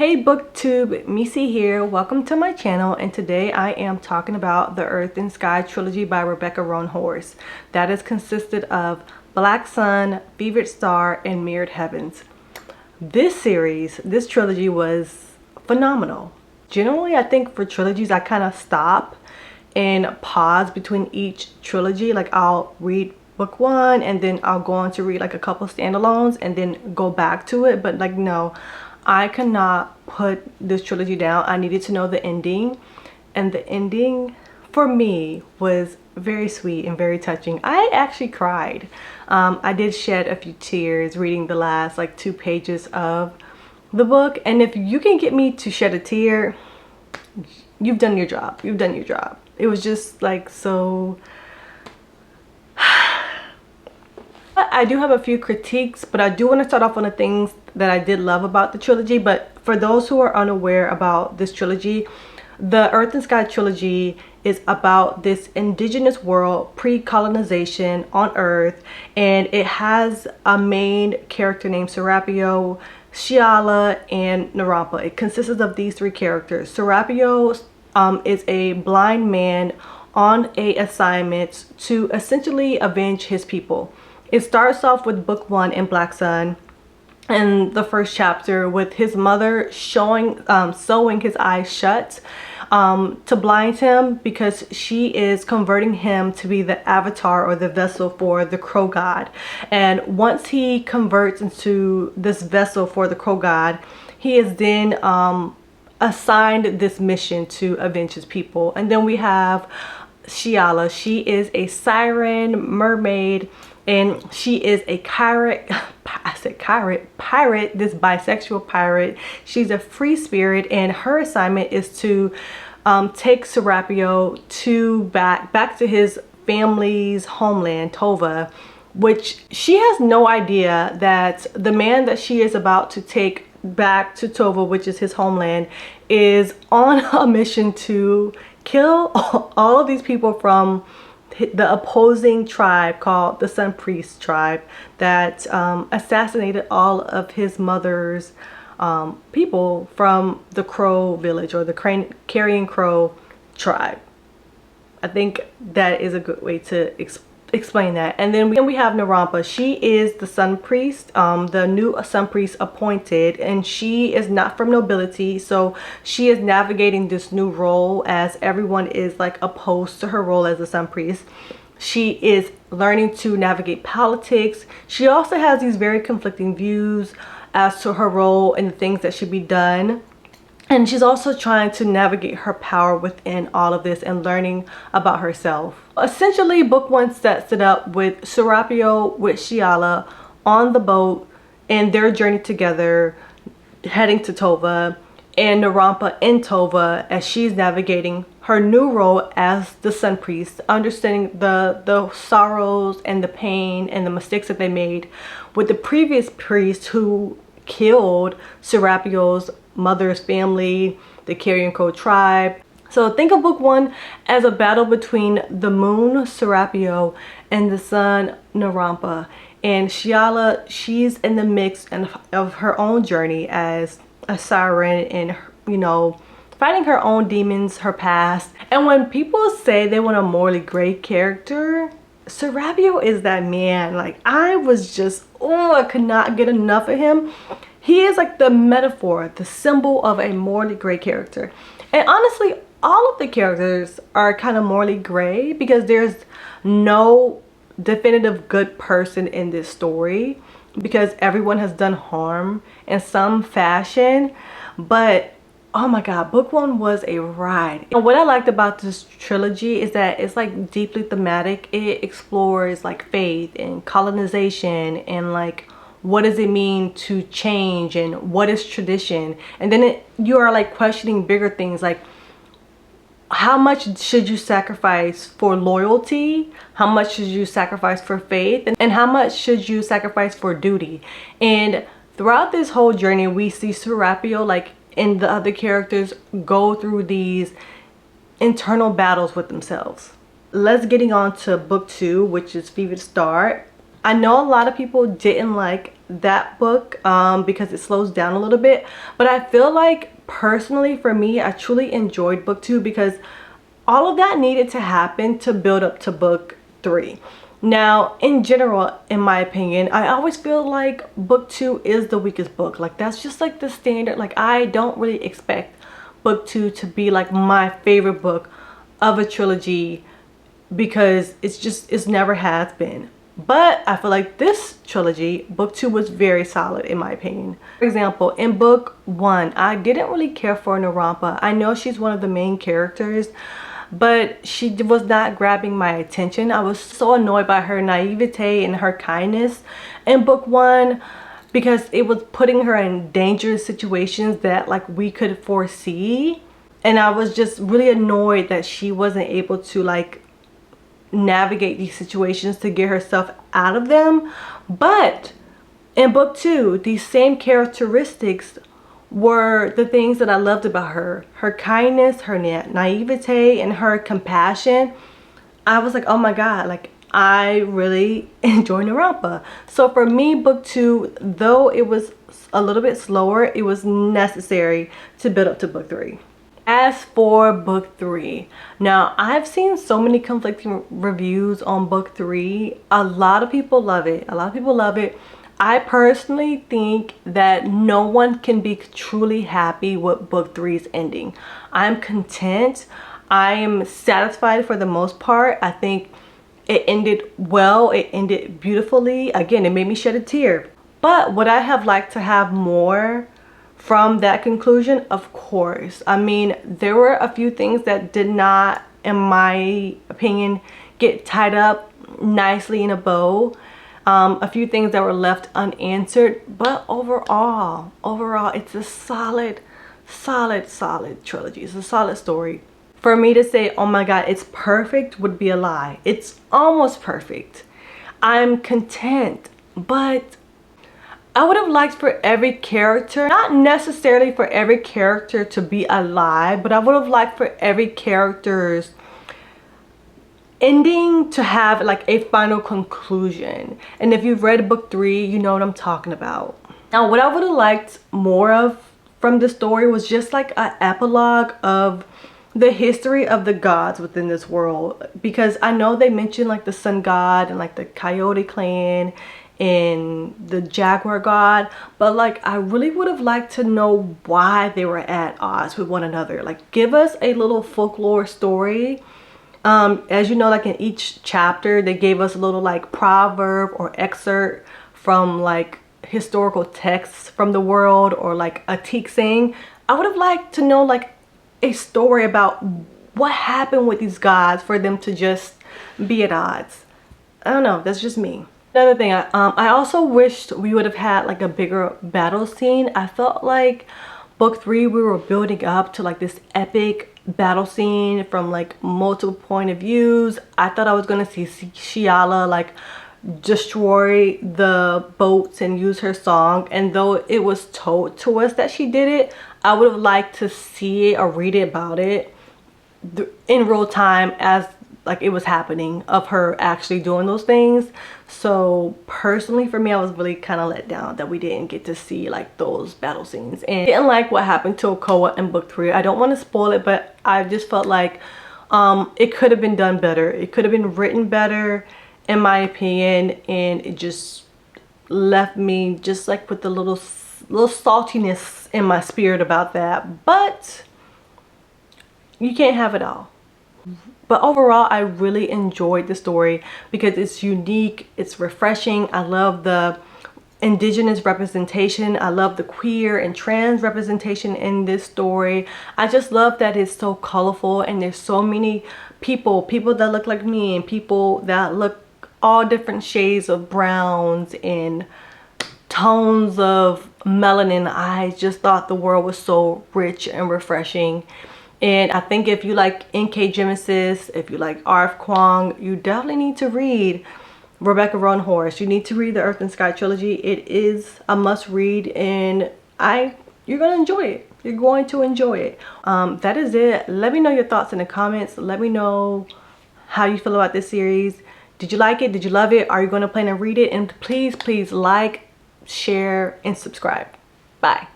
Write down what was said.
Hey booktube, Missy here. Welcome to my channel, and today I am talking about the Earth and Sky trilogy by Rebecca Roanhorse. That is consisted of Black Sun, Fevered Star, and Mirrored Heavens. This trilogy was phenomenal. Generally, I think for trilogies I kind of stop and pause between each trilogy. Like I'll read book one and then I'll go on to read like a couple standalones and then go back to it. But like no, I cannot put this trilogy down. I needed to know the ending, and the ending for me was very sweet and very touching. I actually cried. I did shed a few tears reading the last like 2 pages of the book, and if you can get me to shed a tear, you've done your job. You've done your job. It was just like so. I do have a few critiques, but I do want to start off on the things that I did love about the trilogy. But for those who are unaware about this trilogy, the Earth and Sky trilogy is about this indigenous world pre-colonization on Earth, and it has a main character named Serapio, Shiala, and Narampa. It consists of these 3 characters. Serapio is a blind man on a assignment to essentially avenge his people. It starts off with book 1 in Black Sun, in the first chapter, with his mother sewing his eyes shut to blind him, because she is converting him to be the avatar or the vessel for the crow god. And once he converts into this vessel for the crow god, he is then assigned this mission to avenge his people. And then we have Shiala. She is a siren mermaid, and she is a pirate, this bisexual pirate. She's a free spirit, and her assignment is to take Serapio back to his family's homeland, Tova, which she has no idea that the man that she is about to take back to Tova, which is his homeland, is on a mission to kill all of these people from the opposing tribe called the Sun Priest tribe that assassinated all of his mother's people from the Crow village, or the Carrion Crow tribe. I think that is a good way to explain that. And then we have Narampa. She is the Sun Priest, the new Sun Priest appointed, and she is not from nobility, so she is navigating this new role as everyone is like opposed to her role as a Sun Priest. She is learning to navigate politics. She also has these very conflicting views as to her role and the things that should be done. And she's also trying to navigate her power within all of this and learning about herself. Essentially, book 1 sets it up with Serapio with Shiala on the boat and their journey together, heading to Tova, and Narampa in Tova as she's navigating her new role as the Sun Priest, understanding the sorrows and the pain and the mistakes that they made with the previous priest who killed Serapio's mother's family, the Carrion Crow tribe. So think of book 1 as a battle between the moon, Serapio, and the sun, Narampa. And Shiala, she's in the mix of her own journey as a siren, and you know, fighting her own demons, her past. And when people say they want a morally gray character, Serapio is that man. Like, I was just, oh, I could not get enough of him. He is like the metaphor, the symbol of a morally gray character. And honestly, all of the characters are kind of morally gray because there's no definitive good person in this story, because everyone has done harm in some fashion. But oh my god, book 1 was a ride. And what I liked about this trilogy is that it's like deeply thematic. It explores like faith and colonization and like what does it mean to change and what is tradition. And then you are like questioning bigger things like how much should you sacrifice for loyalty, how much should you sacrifice for faith, and how much should you sacrifice for duty. And throughout this whole journey, we see Serapio, like in the other characters, go through these internal battles with themselves. Let's getting on to book 2, which is Fevered Star. I know a lot of people didn't like that book because it slows down a little bit, but I feel like personally for me, I truly enjoyed book 2 because all of that needed to happen to build up to book 3. Now, in general, in my opinion, I always feel like book 2 is the weakest book. Like, that's just like the standard. Like, I don't really expect book 2 to be like my favorite book of a trilogy because it's never has been. But I feel like this trilogy, book 2, was very solid in my opinion. For example, in book 1, I didn't really care for Narampa. I know she's one of the main characters, but she was not grabbing my attention. I was so annoyed by her naivete and her kindness in book 1 because it was putting her in dangerous situations that like we could foresee. And I was just really annoyed that she wasn't able to like navigate these situations to get herself out of them. But in book 2, these same characteristics were the things that I loved about her. Her kindness, her naivete, and her compassion. I was like, oh my god, like I really enjoy Narampa. So for me, book 2, though it was a little bit slower, it was necessary to build up to book 3. As for book 3, now I've seen so many conflicting reviews on book 3. A lot of people love it. A lot of people love it. I personally think that no one can be truly happy with book 3's ending. I'm content. I am satisfied for the most part. I think it ended well. It ended beautifully. Again, it made me shed a tear. But would I have liked to have more from that conclusion? Of course. I mean, there were a few things that did not, in my opinion, get tied up nicely in a bow. A few things that were left unanswered, but overall, it's a solid trilogy. It's a solid story. For me to say, oh my god, it's perfect would be a lie. It's almost perfect. I'm content, but I would have liked for every character, not necessarily for every character to be alive, but I would have liked for every character's ending to have like a final conclusion. And if you've read book 3, you know what I'm talking about. Now, what I would have liked more of from the story was just like an epilogue of the history of the gods within this world, because I know they mentioned like the sun god and like the coyote clan and the jaguar god, but like I really would have liked to know why they were at odds with one another. Like, give us a little folklore story. As you know, like in each chapter they gave us a little like proverb or excerpt from like historical texts from the world, or like a teak saying. I would have liked to know like a story about what happened with these gods for them to just be at odds. I don't know, that's just me. Another thing, I also wished we would have had like a bigger battle scene. I felt like book 3 we were building up to like this epic battle scene from like multiple point of views. I thought I was gonna see Shiala like destroy the boats and use her song, and though it was told to us that she did it, I would have liked to see it or read about it in real time as like it was happening, of her actually doing those things. So personally for me, I was really kind of let down that we didn't get to see like those battle scenes, and didn't like what happened to Okoa in book 3. I don't want to spoil it, but I just felt like it could have been done better. It could have been written better in my opinion, and it just left me just like with a little saltiness in my spirit about that. But you can't have it all. But overall, I really enjoyed the story because it's unique, it's refreshing. I love the indigenous representation. I love the queer and trans representation in this story. I just love that it's so colorful, and there's so many people that look like me, and people that look all different shades of browns and tones of melanin. I just thought the world was so rich and refreshing. And I think if you like N.K. Jemisis, if you like R.F. Kuang, you definitely need to read Rebecca Roanhorse. You need to read the Earth and Sky trilogy. It is a must read, and you're gonna enjoy it. You're going to enjoy it. That is it. Let me know your thoughts in the comments. Let me know how you feel about this series. Did you like it? Did you love it? Are you going to plan and read it? And please like, share, and subscribe. Bye.